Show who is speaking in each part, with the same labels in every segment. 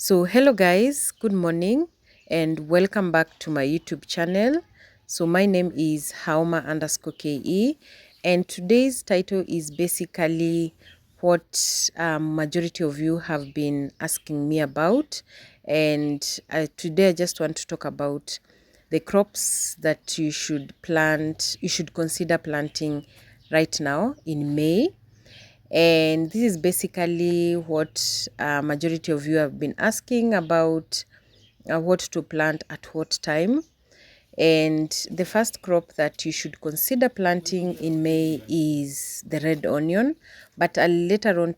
Speaker 1: So hello guys, good morning and welcome back to my YouTube channel. So my name is Hauma_KE and today's title is basically what majority of you have been asking me about, and today I just want to talk about the crops that you should consider planting right now in May. And this is basically what majority of you have been asking about, what to plant at what time. And the first crop that you should consider planting in May is the red onion, but I'll later on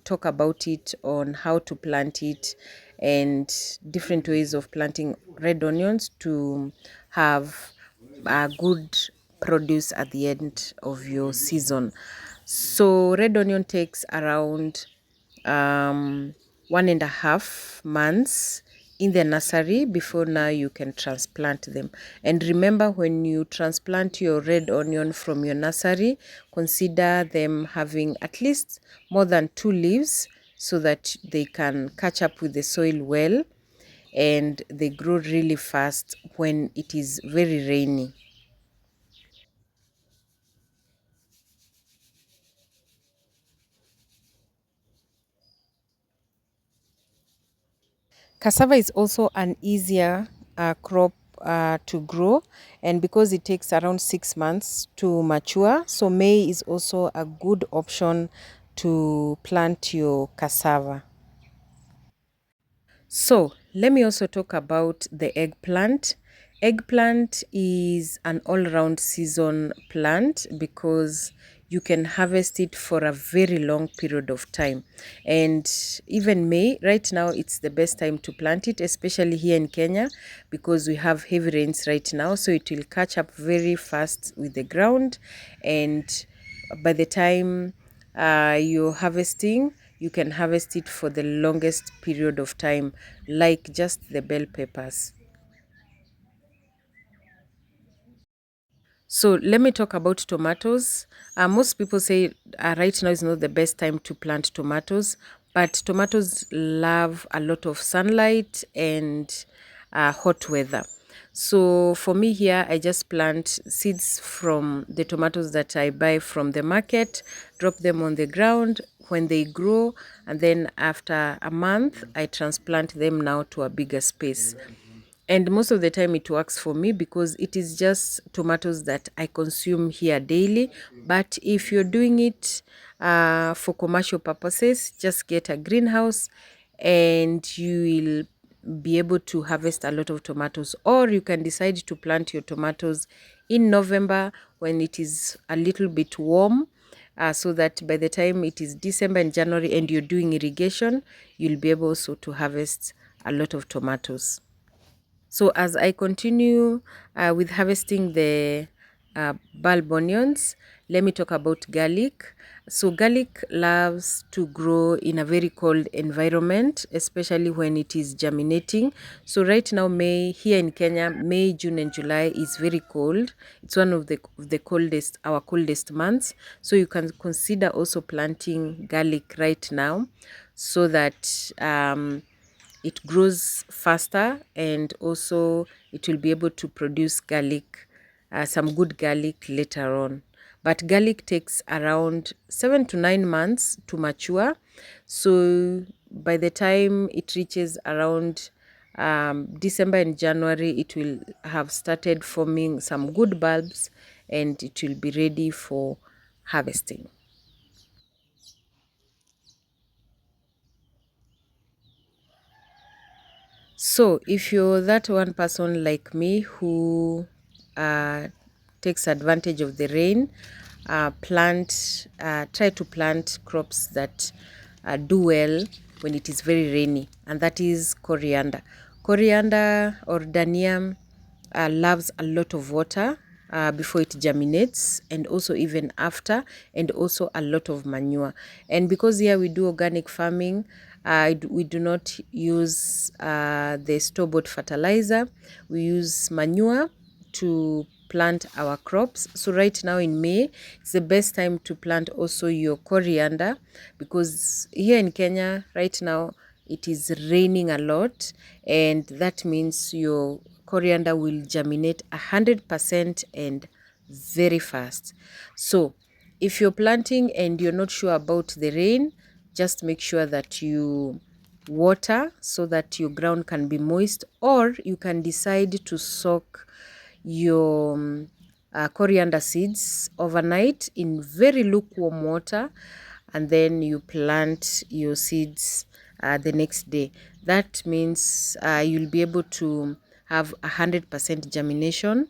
Speaker 1: talk about it, on how to plant it and different ways of planting red onions to have a good produce at the end of your season. So red onion takes around 1.5 months in the nursery before now you can transplant them. And remember, when you transplant your red onion from your nursery, consider them having at least more than 2 leaves so that they can catch up with the soil well and they grow really fast when it is very rainy. Cassava is also an easier crop to grow, and because it takes around 6 months to mature, so May is also a good option to plant your cassava. So let me also talk about the eggplant. Eggplant is an all-round season plant because you can harvest it for a very long period of time. And even May, right now, it's the best time to plant it, especially here in Kenya, because we have heavy rains right now. So it will catch up very fast with the ground. And by the time you're harvesting, you can harvest it for the longest period of time, like just the bell peppers. So let me talk about tomatoes. Most people say right now is not the best time to plant tomatoes, but tomatoes love a lot of sunlight and hot weather. So for me here, I just plant seeds from the tomatoes that I buy from the market, drop them on the ground when they grow, and then after a month, I transplant them now to a bigger space. And most of the time it works for me because it is just tomatoes that I consume here daily. But if you're doing it for commercial purposes, just get a greenhouse and you will be able to harvest a lot of tomatoes. Or you can decide to plant your tomatoes in November when it is a little bit warm, so that by the time it is December and January and you're doing irrigation, you'll be able also to harvest a lot of tomatoes. So as I continue with harvesting the bulb onions, let me talk about garlic. So garlic loves to grow in a very cold environment, especially when it is germinating. So right now, May, here in Kenya, May, June and July is very cold. It's one of the coldest, our coldest months. So you can consider also planting garlic right now so that it grows faster, and also it will be able to produce garlic, some good garlic later on. But garlic takes around 7 to 9 months to mature. So by the time it reaches around December and January, it will have started forming some good bulbs and it will be ready for harvesting. So, if you're that one person like me who uh, takes advantage of the rain, try to plant crops that do well when it is very rainy, and that is coriander. Coriander or danium loves a lot of water before it germinates, and also even after, and also a lot of manure. And because here we do organic farming, we do not use the store-bought fertilizer. We use manure to plant our crops. So right now in May, it's the best time to plant also your coriander, because here in Kenya right now it is raining a lot, and that means your coriander will germinate 100% and very fast. So if you're planting and you're not sure about the rain, just make sure that you water so that your ground can be moist, or you can decide to soak your coriander seeds overnight in very lukewarm water, and then you plant your seeds the next day. That means you'll be able to have 100% germination.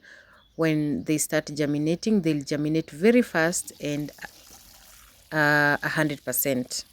Speaker 1: When they start germinating, they'll germinate very fast and 100%.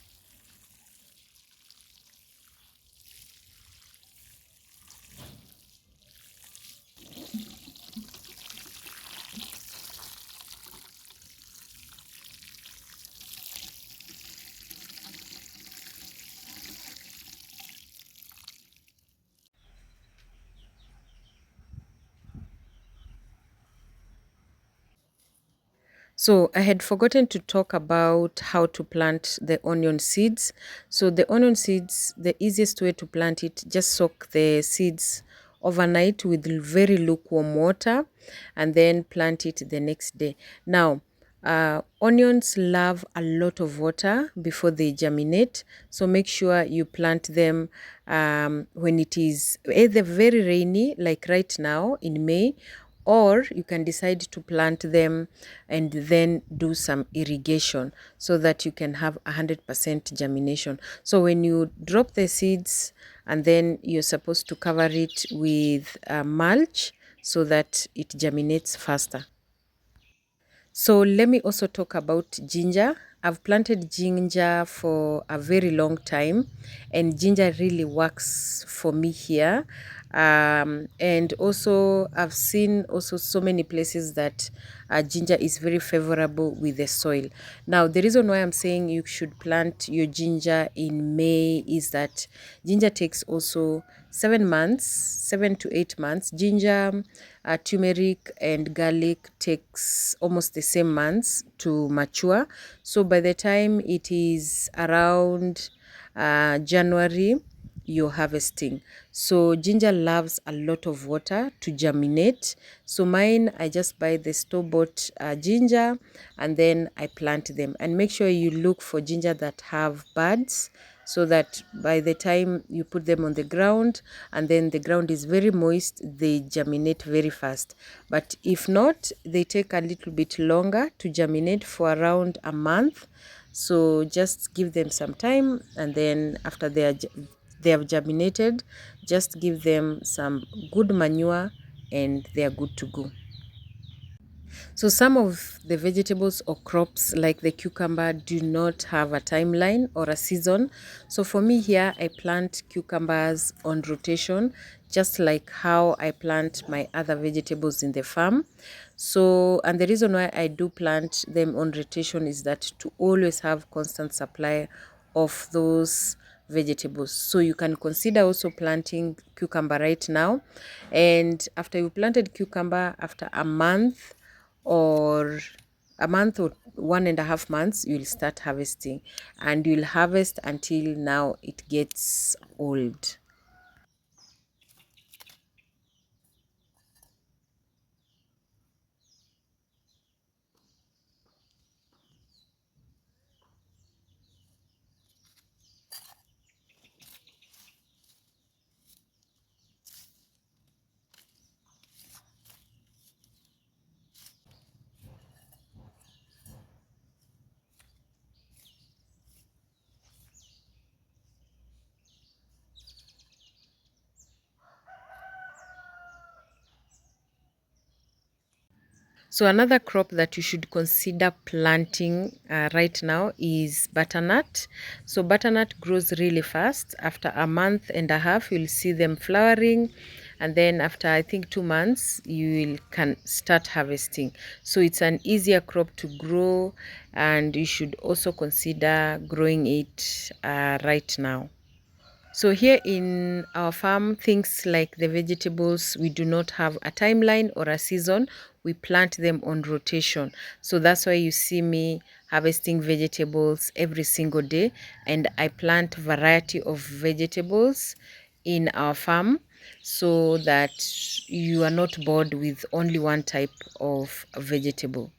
Speaker 1: So I had forgotten to talk about how to plant the onion seeds. So the onion seeds, the easiest way to plant it, just soak the seeds overnight with very lukewarm water and then plant it the next day. Now, onions love a lot of water before they germinate, so make sure you plant them when it is either very rainy, like right now in May, or you can decide to plant them and then do some irrigation so that you can have 100% germination. So when you drop the seeds, and then you're supposed to cover it with mulch so that it germinates faster. So let me also talk about ginger. I've planted ginger for a very long time, and ginger really works for me here. And also I've seen also so many places that ginger is very favorable with the soil. Now the reason why I'm saying you should plant your ginger in May is that ginger takes also 7 months, 7 to 8 months. Ginger, turmeric and garlic takes almost the same months to mature. So by the time it is around January, you're harvesting. So ginger loves a lot of water to germinate. So mine, I just buy the store-bought ginger, and then I plant them. And make sure you look for ginger that have buds, so that by the time you put them on the ground and then the ground is very moist, they germinate very fast. But if not, they take a little bit longer to germinate, for around a month. So just give them some time, and then after they have germinated, just give them some good manure and they are good to go. So some of the vegetables or crops like the cucumber do not have a timeline or a season. So for me here, I plant cucumbers on rotation, just like how I plant my other vegetables in the farm. So, and the reason why I do plant them on rotation is that to always have constant supply of those vegetables. So you can consider also planting cucumber right now. And after you planted cucumber, after or a month or 1.5 months, you'll start harvesting, and you'll harvest until now it gets old. So another crop that you should consider planting right now is butternut. So butternut grows really fast. After a month and a half, you'll see them flowering, and then after I think 2 months, you will can start harvesting. So it's an easier crop to grow, and you should also consider growing it right now. So here in our farm, things like the vegetables, we do not have a timeline or a season. We plant them on rotation. So that's why you see me harvesting vegetables every single day, and I plant variety of vegetables in our farm so that you are not bored with only one type of vegetable.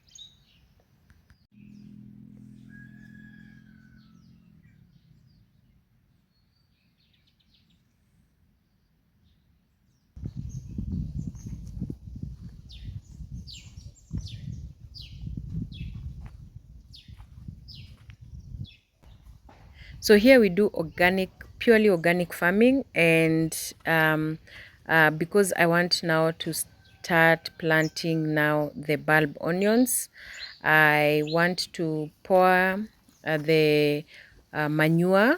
Speaker 1: So here we do organic, purely organic farming, and because I want now to start planting now the bulb onions, I want to pour the manure,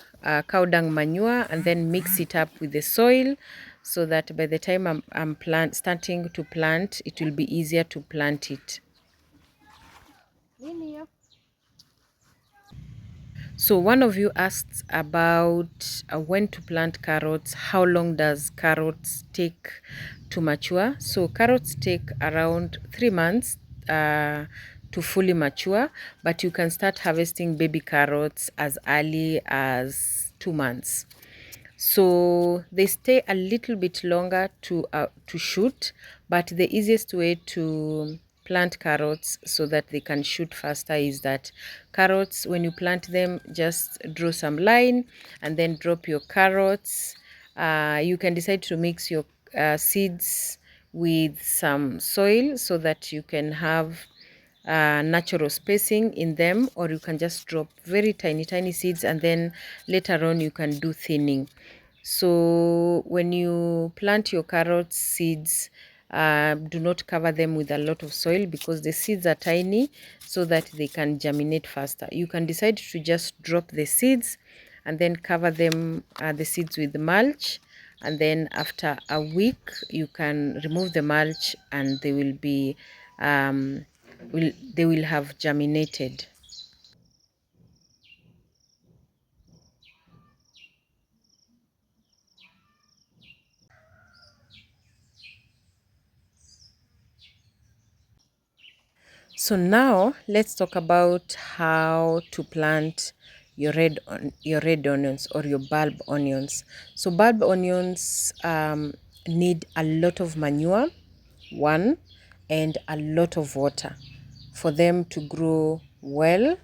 Speaker 1: cow dung manure, and then mix it up with the soil so that by the time I'm starting to plant, it will be easier to plant it. So one of you asked about when to plant carrots. How long does carrots take to mature? So carrots take around 3 months to fully mature, but you can start harvesting baby carrots as early as 2 months. So they stay a little bit longer to shoot, but the easiest way to plant carrots so that they can shoot faster is that carrots, when you plant them, just draw some line and then drop your carrots. You can decide to mix your seeds with some soil so that you can have natural spacing in them, or you can just drop very tiny seeds and then later on you can do thinning. So when you plant your carrot seeds, do not cover them with a lot of soil because the seeds are tiny, so that they can germinate faster. You can decide to just drop the seeds and then cover them, the seeds, with mulch, and then after a week you can remove the mulch and they will be they will have germinated. So now let's talk about how to plant your red onions or your bulb onions. So bulb onions need a lot of manure, one, and a lot of water for them to grow well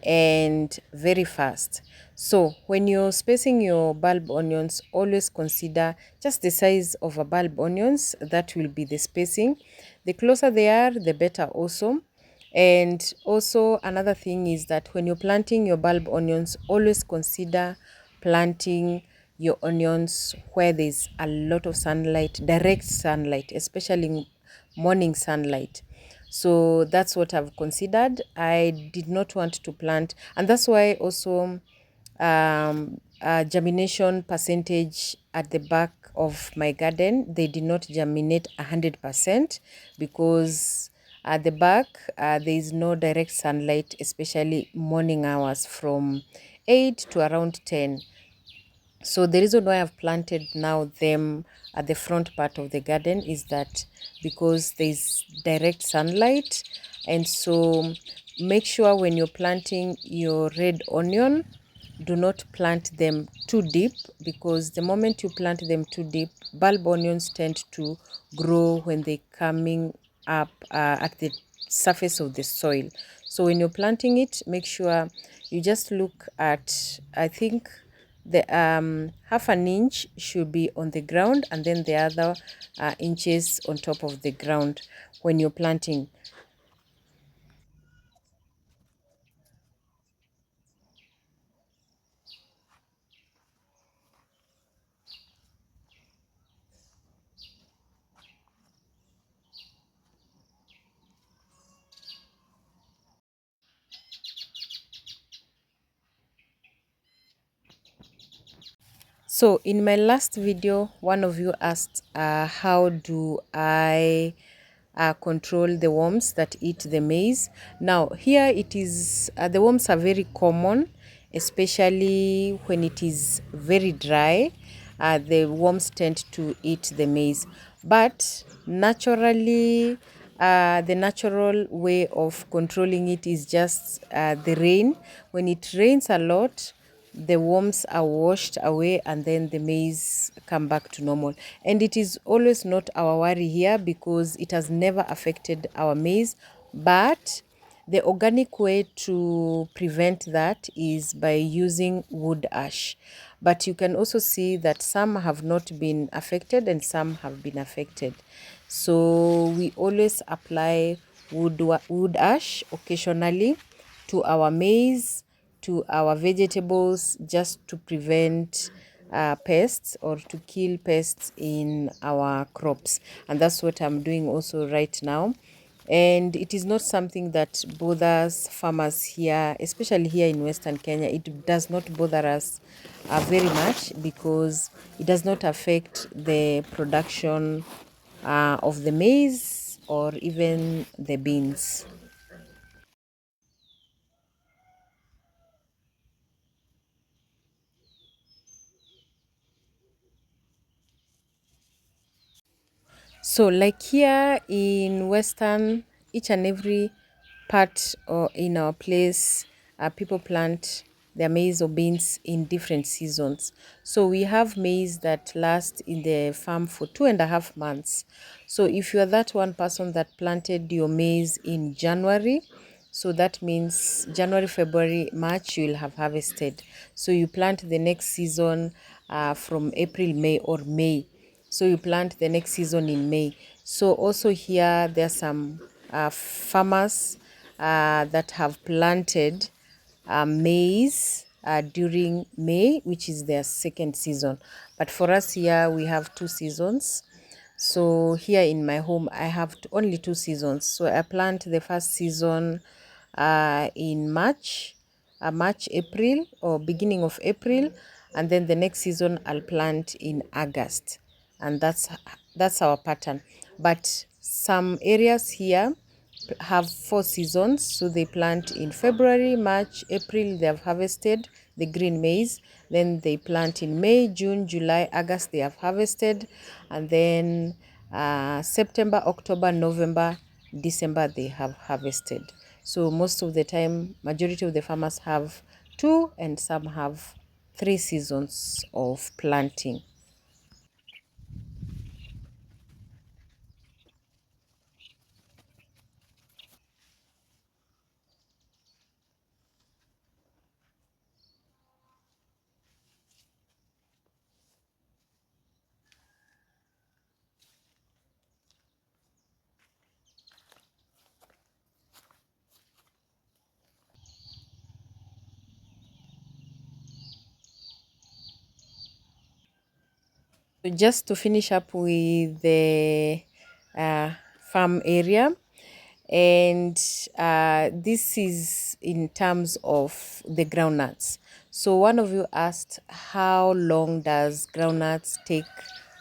Speaker 1: and very fast. So when you're spacing your bulb onions, always consider just the size of a bulb onions. That will be the spacing. The closer they are, the better also. And also another thing is that when you're planting your bulb onions, always consider planting your onions where there's a lot of sunlight, direct sunlight, especially morning sunlight. So that's what I've considered. I did not want to plant, and that's why also germination percentage at the back of my garden, they did not germinate 100% because at the back there is no direct sunlight, especially morning hours from 8 to around 10. So the reason why I've planted now them at the front part of the garden is that because there's direct sunlight, and so make sure when you're planting your red onion, do not plant them too deep, because the moment you plant them too deep, bulb onions tend to grow when they're coming up at the surface of the soil. So when you're planting it, make sure you just look at, I think the half an inch should be on the ground, and then the other inches on top of the ground when you're planting. So in my last video, one of you asked how do I control the worms that eat the maize. Now here it is, the worms are very common, especially when it is very dry. The worms tend to eat the maize, but naturally The natural way of controlling it is just the rain. When it rains a lot, the worms are washed away and then the maize come back to normal. And it is always not our worry here because it has never affected our maize. But the organic way to prevent that is by using wood ash. But you can also see that some have not been affected and some have been affected. So we always apply wood ash occasionally to our maize, to our vegetables, just to prevent pests or to kill pests in our crops. And that's what I'm doing also right now. And it is not something that bothers farmers here, especially here in Western Kenya. It does not bother us very much because it does not affect the production of the maize or even the beans. So, like here in Western, each and every part or in our place, people plant their maize or beans in different seasons. So, we have maize that lasts in the farm for 2.5 months. So, if you are that one person that planted your maize in January, so that means January, February, March, you'll have harvested. So, you plant the next season from April, May, or May. So you plant the next season in May. So also here there are some farmers that have planted maize during May, which is their second season. But for us here, we have two seasons. So here in my home, I have only two seasons. So I plant the first season in March, April, or beginning of April, and then the next season I'll plant in August, and that's our pattern. But some areas here have four seasons, so they plant in February, March, April. They have harvested the green maize. Then they plant in May, June, July, August. They have harvested, and then September, October, November, December they have harvested. So most of the time, majority of the farmers have two, and some have three seasons of planting. So just to finish up with the uh, farm area, and this is in terms of the groundnuts. So one of you asked, how long does groundnuts take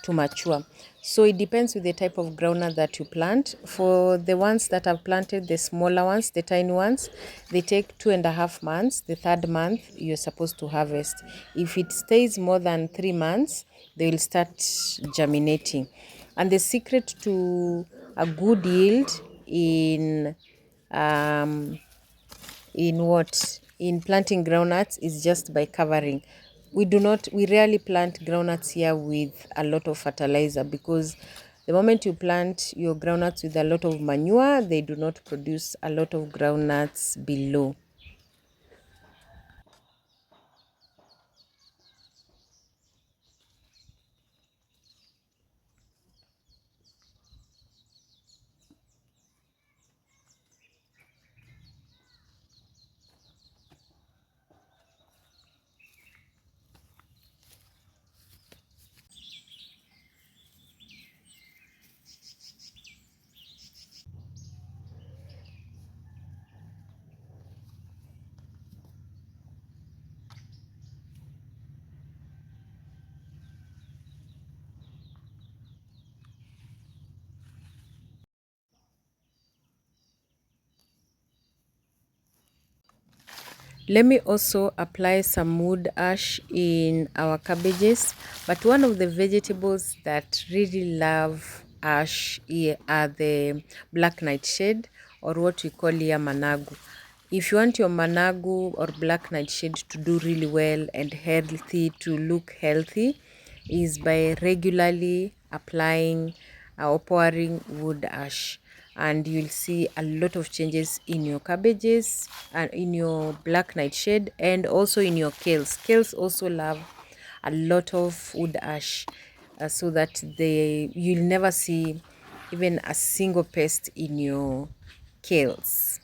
Speaker 1: to mature? So it depends with the type of groundnut that you plant. For the ones that I've planted, the smaller ones, the tiny ones, they take 2.5 months. The third month you're supposed to harvest. If it stays more than 3 months, they will start germinating. And the secret to a good yield um, in planting groundnuts is just by covering. We rarely plant groundnuts here with a lot of fertilizer, because the moment you plant your groundnuts with a lot of manure, they do not produce a lot of groundnuts below. Let me also apply some wood ash in our cabbages. But one of the vegetables that really love ash, the black nightshade, or what we call here managu. If you want your managu or black nightshade to do really well and healthy, to look healthy, is by regularly applying or pouring wood ash, and you'll see a lot of changes in your cabbages and in your black nightshade, and also in your kales. Kales also love a lot of wood ash, so that you'll never see even a single pest in your kales.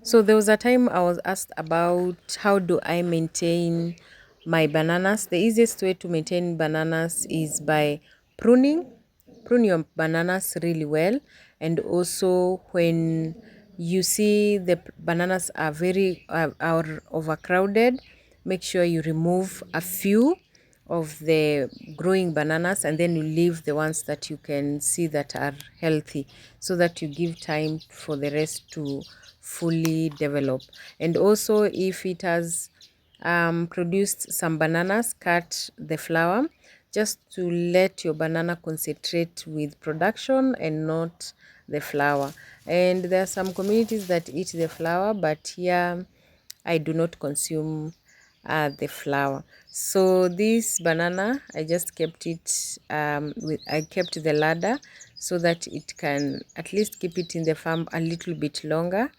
Speaker 1: So there was a time I was asked about how do I maintain my bananas. The easiest way to maintain bananas is by pruning. Prune your bananas really well, and also when you see the bananas are are overcrowded, make sure you remove a few of the growing bananas, and then you leave the ones that you can see that are healthy, so that you give time for the rest to fully develop. And also, if it has produced some bananas, cut the flower, just to let your banana concentrate with production and not the flower. And there are some communities that eat the flower, but here I do not consume the flower. So this banana, I just kept it I kept the ladder, so that it can at least keep it in the farm a little bit longer,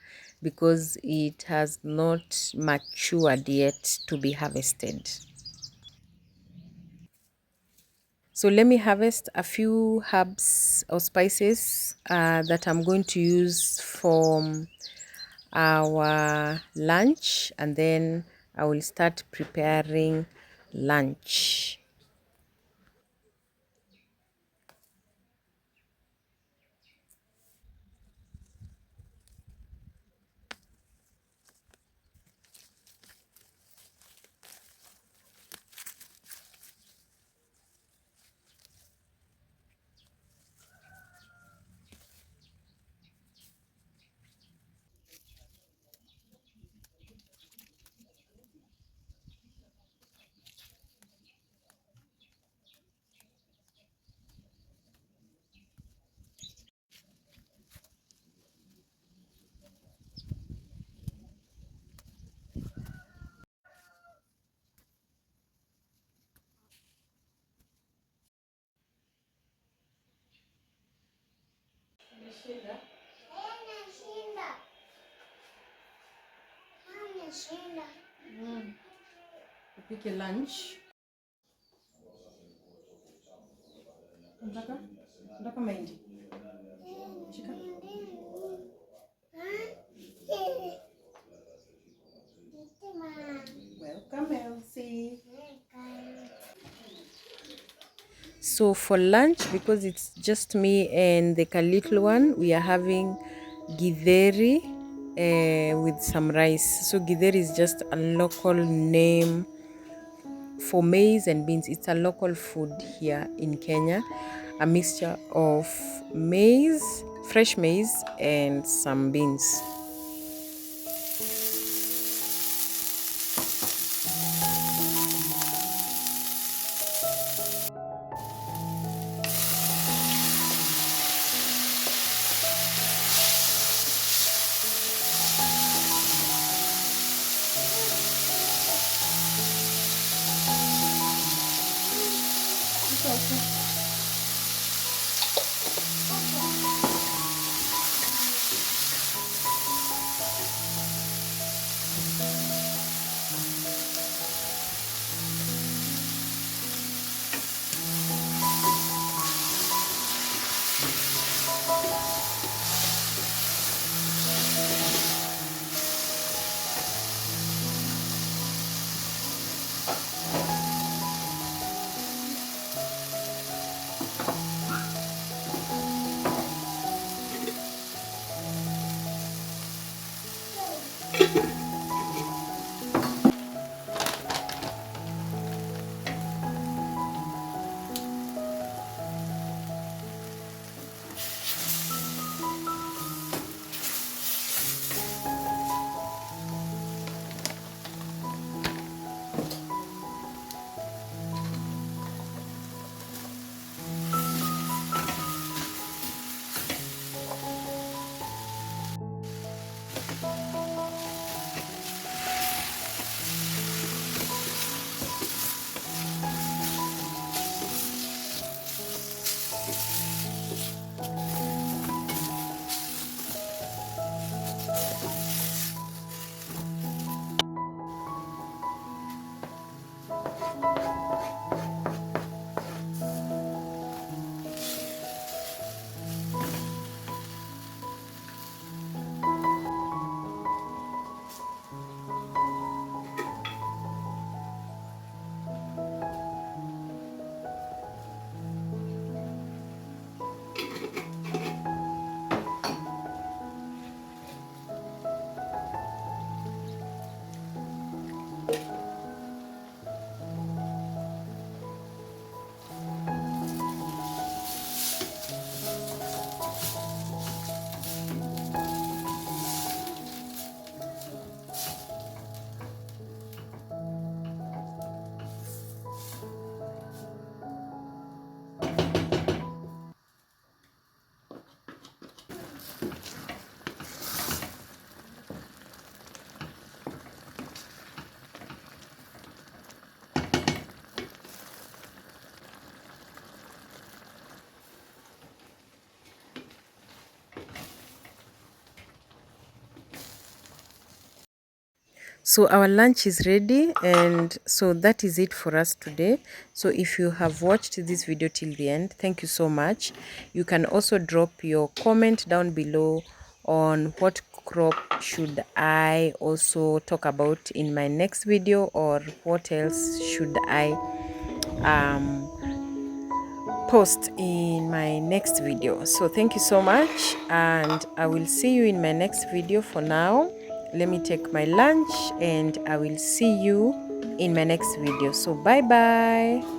Speaker 1: because it has not matured yet to be harvested. So let me harvest a few herbs or spices that I'm going to use for our lunch, and then I will start preparing lunch. Upike lunch. Unataka mahindi? Shika. Welcome, Elsie. So for lunch, because it's just me and the little one, we are having githeri with some rice. So githeri is just a local name for maize and beans. It's a local food here in Kenya, a mixture of maize, fresh maize, and some beans. So our lunch is ready, and so that is it for us today. So if you have watched this video till the end, thank you so much. You can also drop your comment down below on what crop should I also talk about in my next video, or what else should I um post in my next video. So thank you so much, and I will see you in my next video. For now, let me take my lunch, and I will see you in my next video. So bye bye.